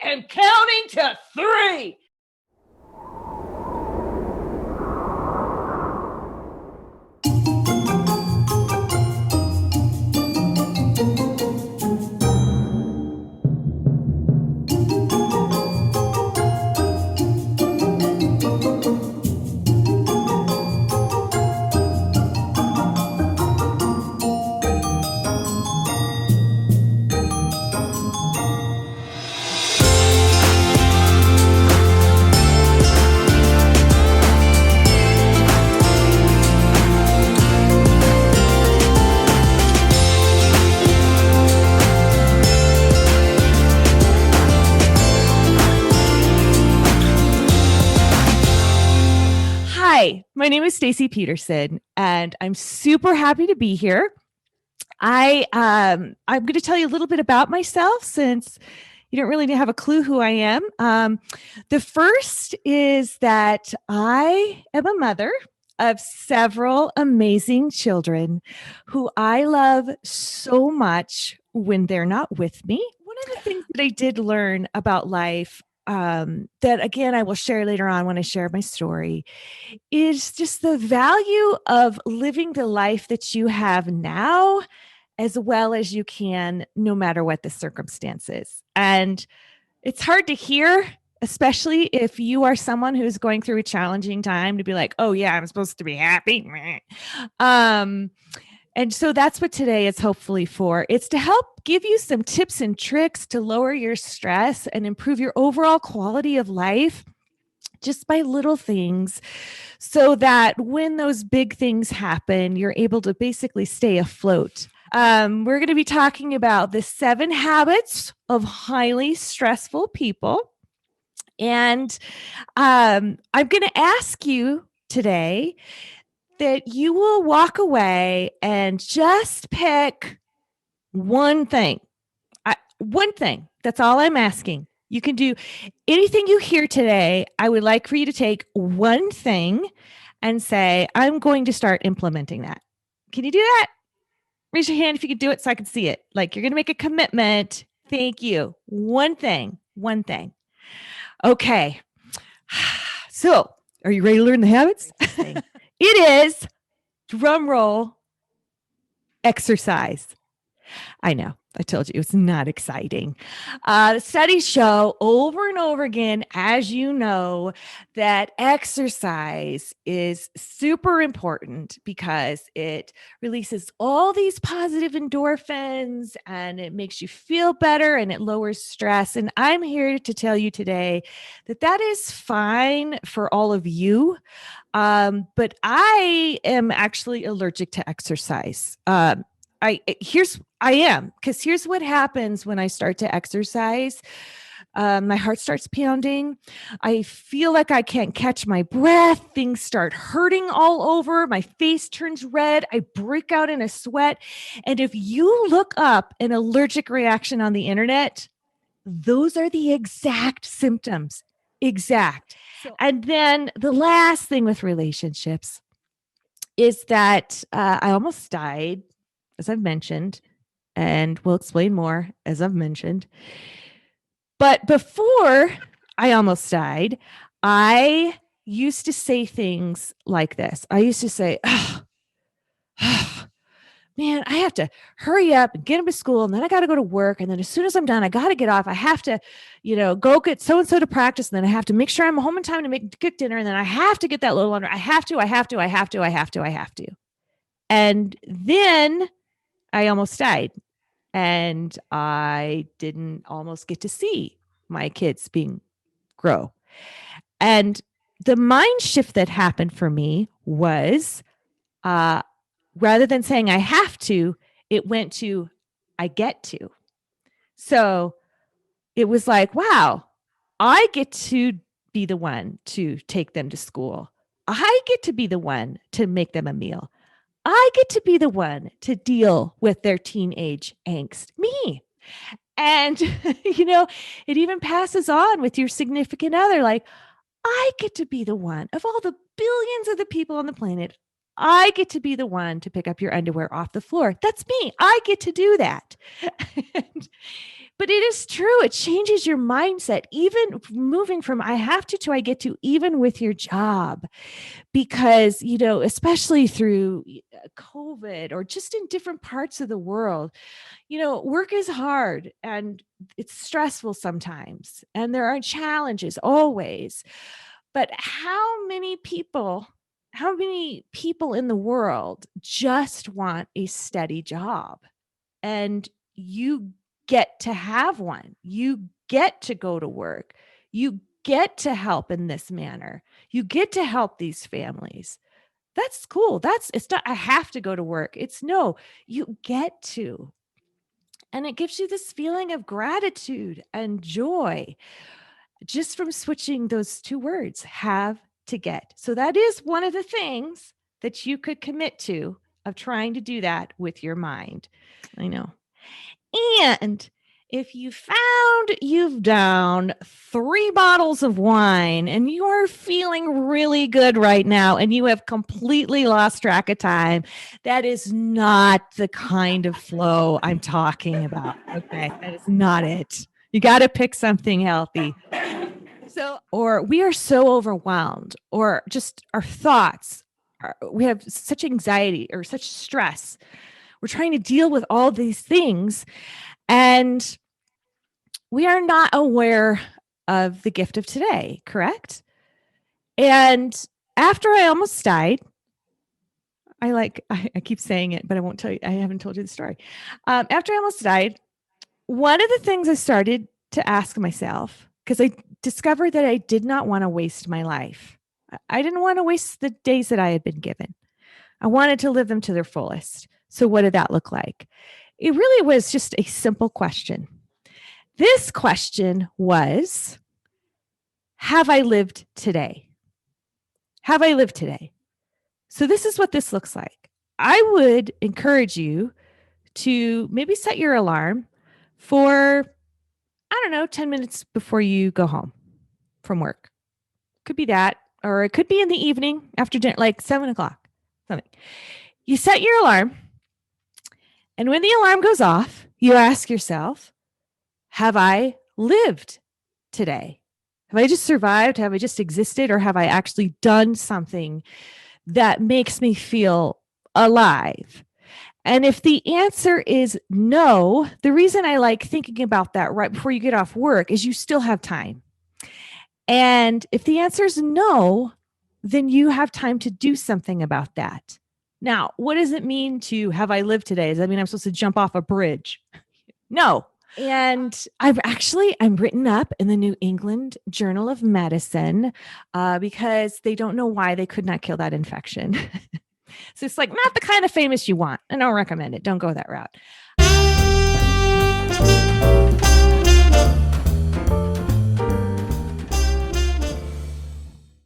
am counting to 3. Hi, my name is Stacy Pederson, and I'm super happy to be here. I'm going to tell you a little bit about myself since you don't really have a clue who I am. The first is that I am a mother of several amazing children who I love so much when they're not with me. One of the things that I did learn about life that, again, I will share later on when I share my story, is just the value of living the life that you have now as well as you can, no matter what the circumstances. And it's hard to hear, especially if you are someone who's going through a challenging time, to be like, oh yeah, I'm supposed to be happy. And so that's what today is hopefully for. It's to help give you some tips and tricks to lower your stress and improve your overall quality of life just by little things, so that when those big things happen, you're able to basically stay afloat. We're going to be talking about the 7 habits of highly stressful people. And I'm going to ask you today that you will walk away and just pick one thing. One thing. That's all I'm asking. You can do anything you hear today. I would like for you to take one thing and say, I'm going to start implementing that. Can you do that? Raise your hand if you could do it so I can see it. Like you're going to make a commitment. Thank you. One thing. Okay. So are you ready to learn the habits? It is, drum roll, exercise. I know. I told you it was not exciting. Studies show over and over again, as you know, that exercise is super important because it releases all these positive endorphins and it makes you feel better and it lowers stress. And I'm here to tell you today that that is fine for all of you. But I am actually allergic to exercise. I am, because here's what happens when I start to exercise. My heart starts pounding. I feel like I can't catch my breath. Things start hurting all over. My face turns red. I break out in a sweat. And if you look up an allergic reaction on the internet, those are the exact symptoms. Exact. And then the last thing with relationships is that I almost died, as I've mentioned, and we'll explain more as I've mentioned. But before I almost died, I used to say things like this. I used to say, man, I have to hurry up and get him to school. And then I got to go to work. And then as soon as I'm done, I got to get off. I have to, go get so-and-so to practice. And then I have to make sure I'm home in time to cook dinner. And then I have to get that little under. I have to. And then I almost died. And I didn't almost get to see my kids grow. And the mind shift that happened for me was, rather than saying I have to, it went to I get to. So it was like, wow, I get to be the one to take them to school. I get to be the one to make them a meal. I get to be the one to deal with their teenage angst, me. And, it even passes on with your significant other. Like, I get to be the one of all the billions of the people on the planet. I get to be the one to pick up your underwear off the floor. That's me. I get to do that. But it is true. It changes your mindset, even moving from I have to I get to, even with your job. Because, especially through COVID or just in different parts of the world, work is hard and it's stressful sometimes. And there are challenges always. But how many people in the world just want a steady job? And you get to have one. You get to go to work. You get to help in this manner. You get to help these families. That's cool. It's not, I have to go to work. It's no, you get to. And it gives you this feeling of gratitude and joy just from switching those two words, have to get. So that is one of the things that you could commit to of trying to do that with your mind. I know. And if you found you've downed 3 bottles of wine and you are feeling really good right now and you have completely lost track of time, that is not the kind of flow I'm talking about. Okay. That is not it. You got to pick something healthy. Or we are so overwhelmed, or just our thoughts, we have such anxiety or such stress. We're trying to deal with all these things, and we are not aware of the gift of today, correct? And after I almost died, I keep saying it, but I won't tell you. I haven't told you the story. After I almost died, one of the things I started to ask myself, because I discovered that I did not want to waste my life. I didn't want to waste the days that I had been given. I wanted to live them to their fullest. So what did that look like? It really was just a simple question. This question was, have I lived today? Have I lived today? So this is what this looks like. I would encourage you to maybe set your alarm for, 10 minutes before you go home from work. Could be that, or it could be in the evening after dinner, like 7:00, something. You set your alarm, and when the alarm goes off, you ask yourself, have I lived today? Have I just survived? Have I just existed? Or have I actually done something that makes me feel alive? And if the answer is no, the reason I like thinking about that right before you get off work is you still have time. And if the answer is no, then you have time to do something about that. Now, what does it mean to have I lived today? Does that mean I'm supposed to jump off a bridge? No. And I'm written up in the New England Journal of Medicine because they don't know why they could not kill that infection. So it's like not the kind of famous you want. I don't recommend it. Don't go that route.